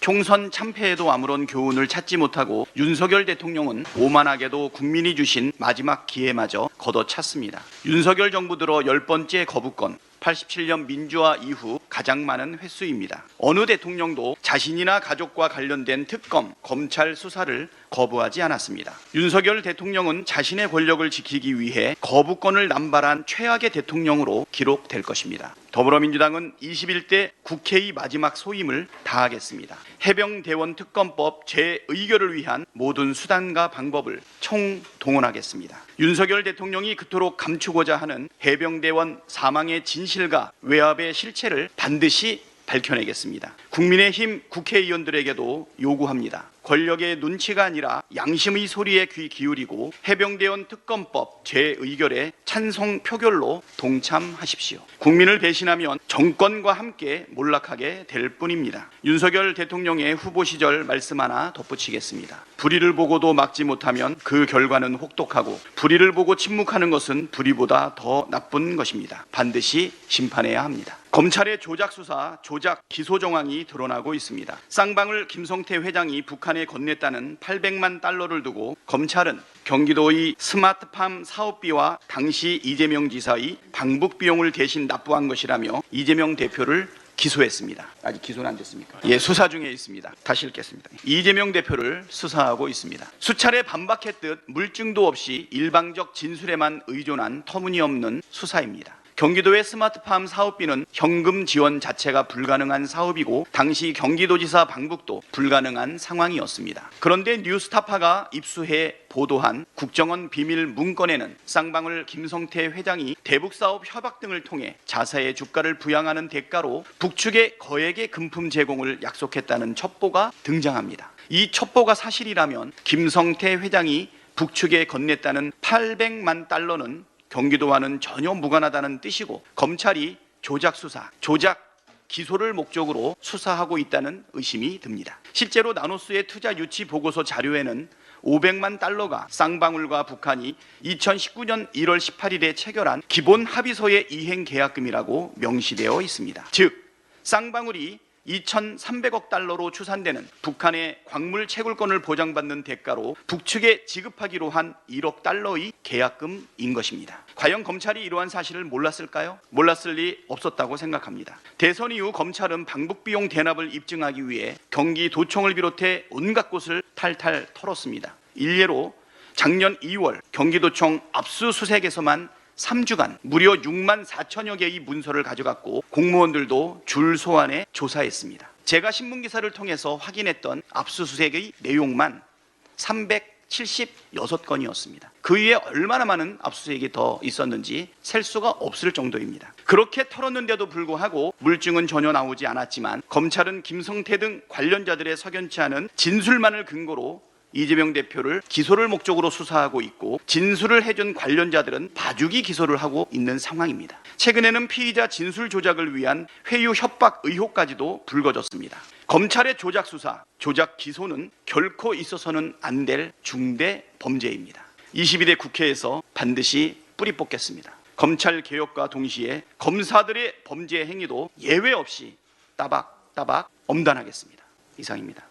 총선 참패에도 아무런 교훈을 찾지 못하고 윤석열 대통령은 오만하게도 국민이 주신 마지막 기회마저 걷어찼습니다. 윤석열 정부 들어 10번째 거부권, 87년 민주화 이후 가장 많은 횟수입니다. 어느 대통령도 자신이나 가족과 관련된 특검, 검찰 수사를 거부하지 않았습니다. 윤석열 대통령은 자신의 권력을 지키기 위해 거부권을 남발한 최악의 대통령으로 기록될 것입니다. 더불어민주당은 21대 국회의 마지막 소임을 다하겠습니다. 해병대원 특검법 재의결을 위한 모든 수단과 방법을 총동원하겠습니다. 윤석열 대통령이 그토록 감추고자 하는 해병대원 사망의 진실과 외압의 실체를 반드시 밝혀내겠습니다. 국민의힘 국회의원들에게도 요구합니다. 권력의 눈치가 아니라 양심의 소리에 귀 기울이고 해병대원 특검법 재의결에 찬성 표결로 동참하십시오. 국민을 배신하면 정권과 함께 몰락하게 될 뿐입니다. 윤석열 대통령의 후보 시절 말씀 하나 덧붙이겠습니다. 불의를 보고도 막지 못하면 그 결과는 혹독하고 불의를 보고 침묵하는 것은 불의보다 더 나쁜 것입니다. 반드시 심판해야 합니다. 검찰의 조작 수사, 조작 기소 정황이 드러나고 있습니다. 쌍방울 김성태 회장이 북한에 건넸다는 800만 달러를 두고 검찰은 경기도의 스마트팜 사업비와 당시 이재명 지사의 방북 비용을 대신 납부한 것이라며 이재명 대표를 기소했습니다. 아직 기소는 안 됐습니까? 예, 수사 중에 있습니다. 다시 읽겠습니다. 이재명 대표를 수사하고 있습니다. 수차례 반박했듯 물증도 없이 일방적 진술에만 의존한 터무니없는 수사입니다. 경기도의 스마트팜 사업비는 현금 지원 자체가 불가능한 사업이고 당시 경기도지사 방북도 불가능한 상황이었습니다. 그런데 뉴스타파가 입수해 보도한 국정원 비밀 문건에는 쌍방울 김성태 회장이 대북사업 협약 등을 통해 자사의 주가를 부양하는 대가로 북측에 거액의 금품 제공을 약속했다는 첩보가 등장합니다. 이 첩보가 사실이라면 김성태 회장이 북측에 건넸다는 800만 달러는 경기도와는 전혀 무관하다는 뜻이고 검찰이 조작 수사, 조작 기소를 목적으로 수사하고 있다는 의심이 듭니다. 실제로 나노스의 투자 유치 보고서 자료에는 500만 달러가 쌍방울과 북한이 2019년 1월 18일에 체결한 기본 합의서의 이행 계약금이라고 명시되어 있습니다. 즉, 쌍방울이 2,300억 달러로 추산되는 북한의 광물 채굴권을 보장받는 대가로 북측에 지급하기로 한 1억 달러의 계약금인 것입니다. 과연 검찰이 이러한 사실을 몰랐을까요? 몰랐을 리 없었다고 생각합니다. 대선 이후 검찰은 방북비용 대납을 입증하기 위해 경기도청을 비롯해 온갖 곳을 탈탈 털었습니다. 일례로 작년 2월 경기도청 압수수색에서만 3주간 무려 6만 4천여 개의 문서를 가져갔고 공무원들도 줄 소환해 조사했습니다. 제가 신문기사를 통해서 확인했던 압수수색의 내용만 376건이었습니다. 그 위에 얼마나 많은 압수수색이 더 있었는지 셀 수가 없을 정도입니다. 그렇게 털었는데도 불구하고 물증은 전혀 나오지 않았지만 검찰은 김성태 등 관련자들의 석연치 않은 진술만을 근거로 이재명 대표를 기소를 목적으로 수사하고 있고 진술을 해준 관련자들은 봐주기 기소를 하고 있는 상황입니다. 최근에는 피의자 진술 조작을 위한 회유 협박 의혹까지도 불거졌습니다. 검찰의 조작 수사, 조작 기소는 결코 있어서는 안 될 중대 범죄입니다. 22대 국회에서 반드시 뿌리 뽑겠습니다. 검찰 개혁과 동시에 검사들의 범죄 행위도 예외 없이 따박따박 엄단하겠습니다. 이상입니다.